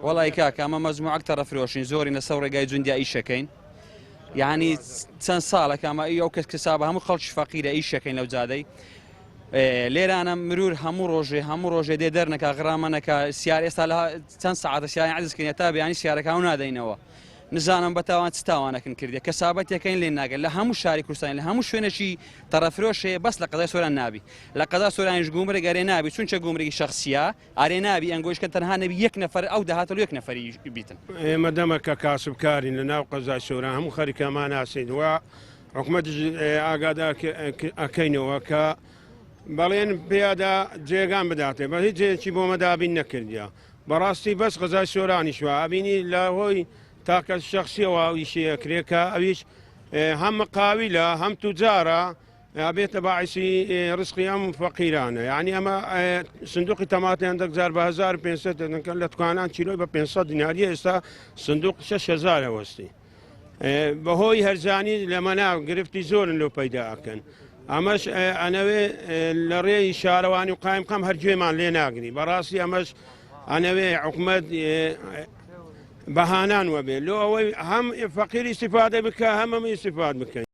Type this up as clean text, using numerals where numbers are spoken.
وڵی کاکە ئەمە مەزموعەک تەرەفرۆشین زۆری لەسەر ڕێگای جوندیا ئیشەکەین یعنی چەند ساڵێک ئەمە ئەو کەس کەسابە هەموو خەڵکی فەقیرە ئیشەکەین لەو جادەی لێرانە مرور هەموو ڕۆژێ دێ دەرنەکە غڕامەنەکە سیار ئێستا لە چەند سەعاتە سیاری عەزیزکردنە تا بەیانی سیارەکە و نادەینەوە نزانم بەتاوان چ تاوانەکەن کردێ کەسابەتەکەین لێ ناگەن لە هەموو شاری کوردستان لە هەموو شوێنێکی تەرەفرۆشێ بەس لە قەزای سۆران نابی لە قەزای سۆرانیش گومرگ ئەرێ نابی چونچە گومرگی شەخسیە ئارێ نابی ئەنگۆشکە تەنها نەبی یەک نەفەر ئەو داهاتە یەک نەفەری بیتن ئێمە دەمەکە کاسبکارین لە ناو قەزای سۆران هەموو خەریکەمان ناسین و حکومەتیش ئاگادار ئەکەینەوە کە بەڵێن پێدا جێگان بداتێ بە هیچ جێکی بۆ مەدابین نەکردیا بەڕاستی بەس قەزای سۆرانیشوە ئەبینی لە هۆی تاکە شخصیەوە ئیشەکرێکە ئەویش هەم مقاویلە هەم توجارە ئەبێتە باعثی ڕزقی ئەم فەقیرانە یعنی ئەمە سندوقی تەماتیان دەگزار بە 1500 دەکەن لە دوکانان چیلۆی بە 500 دیناریە ئێستا سندوق 6000 وەستی بەهۆی هەرزانی لە مەناو گرفتی زۆرن لەو پەیدا ئەکەن ئەمەش ئەنەوێ لە ڕێی شارەوانی و قایمقام هەرگوێمان لێ ناگری بەڕاستی ئەمەش ئەنەوێ حکومەت بەهانان وەبێ لۆ ئەوەی هەم فەقیر ئیستیفادە بکە هەمەم ئیستیفاد بکەین